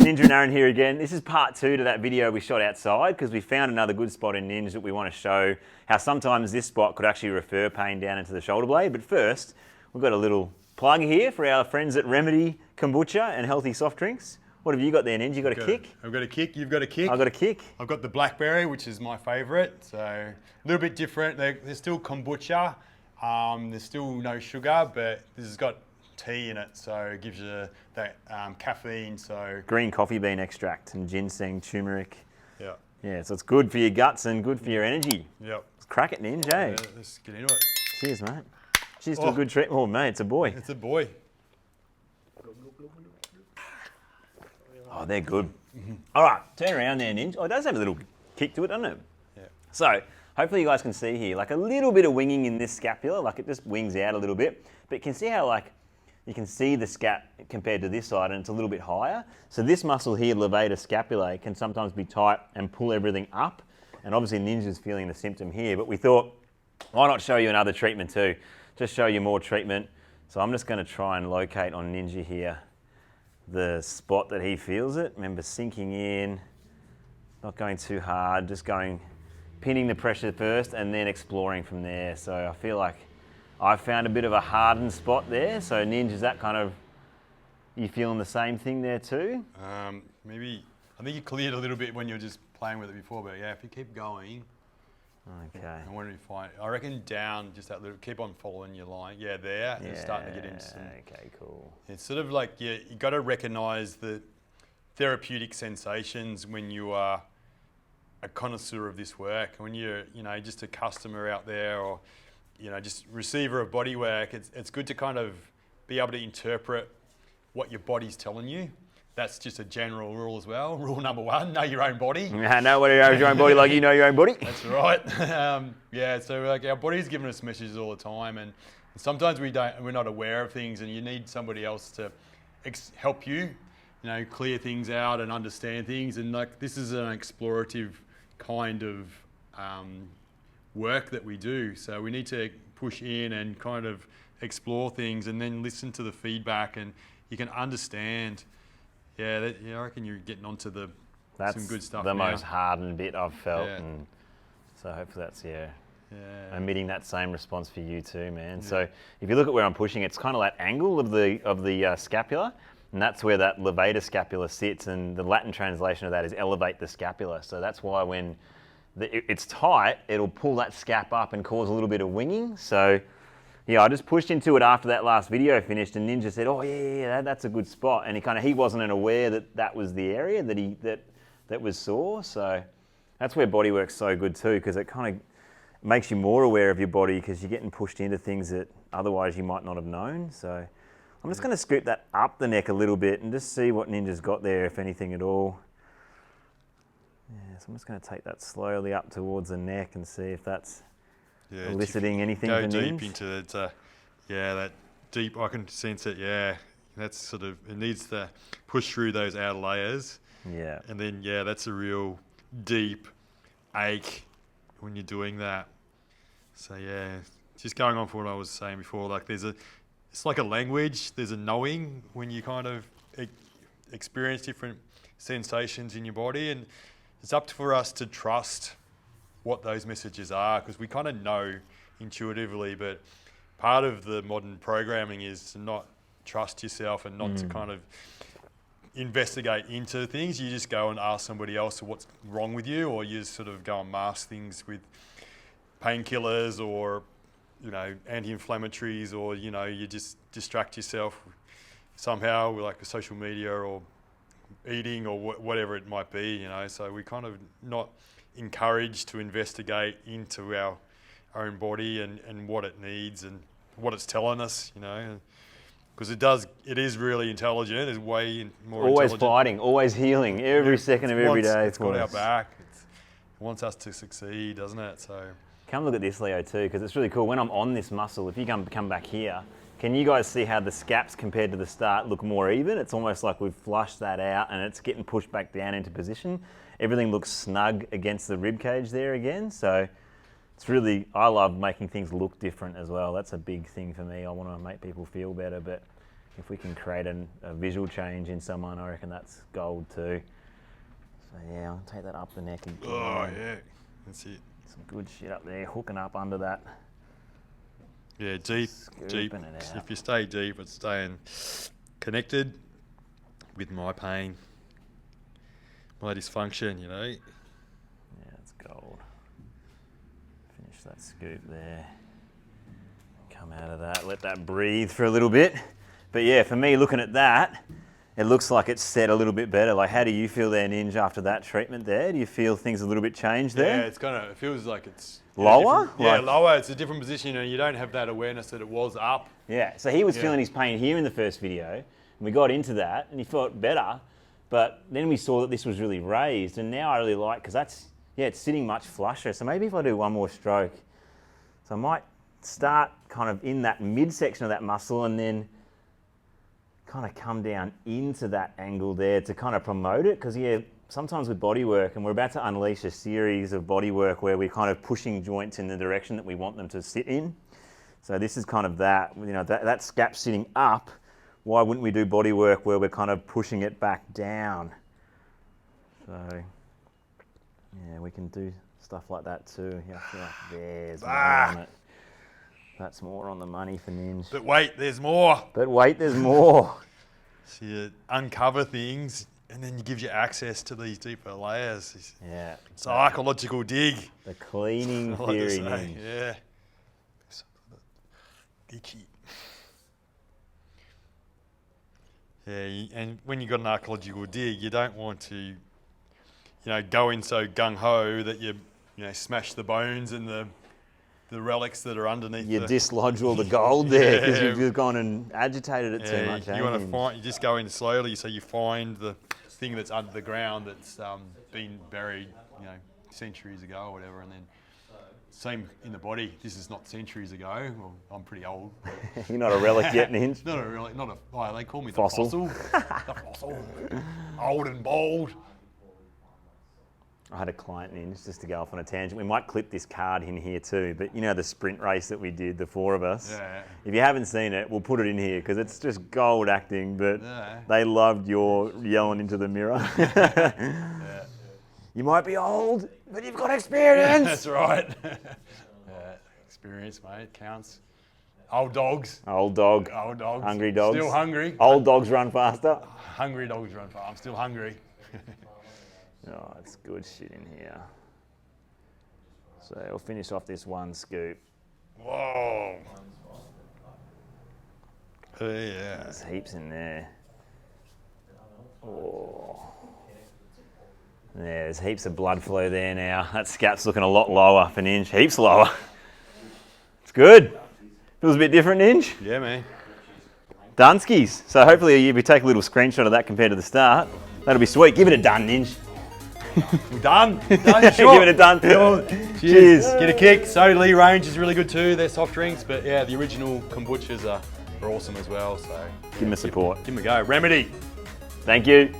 Ninja and Aaron here again. This is part 2 to that video we shot outside because we found another good spot in Ninja that we want to show how sometimes this spot could actually refer pain down into the shoulder blade. But first, we've got a little plug here for our friends at Remedy Kombucha and Healthy Soft Drinks. What have you got there, Ninja? You got a kick? I've got a kick, you've got a kick. I've got a kick. I've got the blackberry, which is my favourite. So a little bit different. They're still kombucha. There's still no sugar, but this has got tea in it, so it gives you that caffeine. So green coffee bean extract and ginseng, turmeric. Yeah. Yeah, so it's good for your guts and good for your energy. Yep. Let's crack it, Ninja. Yeah, let's get into it. Cheers, mate. Cheers to a good treat. Oh, mate, it's a boy. It's a boy. Oh, they're good. All right, turn around there, Ninja. Oh, it does have a little kick to it, doesn't it? Yeah. So, hopefully you guys can see here, like a little bit of winging in this scapula, like it just wings out a little bit. But you can see how, like, you can see the scap compared to this side and it's a little bit higher. So this muscle here, levator scapulae, can sometimes be tight and pull everything up. And obviously Ninja's feeling the symptom here, but we thought, why not show you another treatment too? Just show you more treatment. So I'm just gonna try and locate on Ninja here the spot that he feels it. Remember, sinking in, not going too hard, just going, pinning the pressure first and then exploring from there. So I feel like I found a bit of a hardened spot there. So Ninja, is that kind of, you feeling the same thing there too? Maybe, I think you cleared a little bit when you were just playing with it before, but yeah, if you keep going. Okay. I wonder if you find, I reckon down just that little, keep on following your line. Yeah, there, Yeah, it's starting to get into some. Okay, cool. It's sort of like, you got to recognize the therapeutic sensations when you are a connoisseur of this work. When you're, just a customer out there or, just receiver of bodywork, it's good to kind of be able to interpret what your body's telling you. That's just a general rule as well. Rule number 1, know your own body. Yeah, know what your own body like you know your own body. That's right. So like our body's giving us messages all the time, and sometimes we're not aware of things, and you need somebody else to help you, clear things out and understand things. And like this is an explorative kind of work that we do. So we need to push in and kind of explore things, and then listen to the feedback, and you can understand. Yeah, I reckon you're getting onto some good stuff. That's the now. most hardened bit I've felt, Yeah. and so hopefully that's emitting that same response for you too, man. Yeah. So if you look at where I'm pushing, it's kind of that angle of the scapula, and that's where that levator scapula sits. And the Latin translation of that is elevate the scapula. So that's why when it's tight, it'll pull that scap up and cause a little bit of winging. So yeah, I just pushed into it after that last video finished, and Ninja said, "Oh yeah, that's a good spot." And he wasn't aware that was the area that was sore. So that's where Bodywork's so good too, because it kind of makes you more aware of your body because you're getting pushed into things that otherwise you might not have known. So I'm just going to scoop that up the neck a little bit and just see what Ninja's got there, if anything at all. Yeah, so I'm just going to take that slowly up towards the neck and see if that's eliciting anything. Go deep into it. That deep. I can sense it. Yeah, that's sort of. It needs to push through those outer layers. Yeah. And then that's a real deep ache when you're doing that. So yeah, just going on for what I was saying before. Like it's like a language. There's a knowing when you kind of experience different sensations in your body, and it's up for us to trust what those messages are, because we kind of know intuitively, but part of the modern programming is to not trust yourself and not to kind of investigate into things. You just go and ask somebody else what's wrong with you, or you sort of go and mask things with painkillers or anti-inflammatories, or you just distract yourself somehow with like social media or eating or whatever it might be. So we kind of not encouraged to investigate into our own body and what it needs and what it's telling us, because it is really intelligent. It's way more always intelligent. fighting, always healing, every second of every day. It's got our back. It wants us to succeed, doesn't it? So come look at this, Leo, too, because it's really cool. When I'm on this muscle, if you come back here, can you guys see how the scaps compared to the start look more even? It's almost like we've flushed that out and it's getting pushed back down into position. Everything looks snug against the rib cage there again. So it's really, I love making things look different as well. That's a big thing for me. I want to make people feel better, but If we can create a visual change in someone, I reckon that's gold too. So yeah, I'll take that up the neck again. Oh yeah, that's it. Some good shit up there, hooking up under that. Yeah, deep. Scooping it out. If you stay deep, it's staying connected with my pain, my dysfunction, you know. Yeah, it's gold. Finish that scoop there. Come out of that, let that breathe for a little bit. But yeah, for me, looking at that, it looks like it's set a little bit better. Like, how do you feel there, Ninja, after that treatment there? Do you feel things a little bit changed there? Yeah, it feels like it's lower? Yeah, lower. It's a different position, and you don't have that awareness that it was up. Yeah, so he was feeling his pain here in the first video, and we got into that, and he felt better, but then we saw that this was really raised, and now I really like, because it's sitting much flusher. So maybe if I do one more stroke, so I might start kind of in that midsection of that muscle, and then kind of come down into that angle there to kind of promote it, because sometimes with bodywork, and we're about to unleash a series of bodywork where we're kind of pushing joints in the direction that we want them to sit in. So this is kind of that, that scap sitting up. Why wouldn't we do bodywork where we're kind of pushing it back down? So yeah, we can do stuff like that too. Yeah, I feel like there's more on it. That's more on the money for Ninja. But wait, there's more. But wait, there's more. So you uncover things, and then it gives you access to these deeper layers. Yeah. Psychological dig. The cleaning I like to theory, say, Ninja. yeah. Icky. Yeah, and when you've got an archaeological dig, you don't want to, go in so gung-ho that you smash the bones and the relics that are underneath. You dislodge all the gold there because you've just gone and agitated it too much. You just go in slowly, so you find the thing that's under the ground that's been buried, centuries ago or whatever, and then same in the body. This is not centuries ago. Well, I'm pretty old. You're not a relic yet, Ninja. Not a relic. They call me Fossil. The fossil. Old and bald. I had a client, Ninja, just to go off on a tangent. We might clip this card in here too, but the sprint race that we did, the four of us. Yeah. If you haven't seen it, we'll put it in here because it's just gold acting, but they loved your yelling into the mirror. Yeah. You might be old, but you've got experience. That's right. Experience, mate, counts. Old dogs. Old dog. Old dogs. Hungry dogs. Still hungry. Old dogs run faster. Hungry dogs run fast. I'm still hungry. Oh, it's good shit in here. So we'll finish off this one scoop. Whoa. Yeah. There's heaps in there. Oh. Yeah, there's heaps of blood flow there now. That scap's looking a lot lower for Ninja. Heaps lower. It's good. Feels a bit different, Ninja. Yeah, man. Dunskies. So hopefully if we take a little screenshot of that compared to the start, that'll be sweet. Give it a done, Ninja. We're done. Sure. Give it a done. Cheers. Get a kick. So Lee Range is really good too. They're soft drinks, but yeah, the original kombuchas are awesome as well. So Give them a support. give them a go. Remedy. Thank you.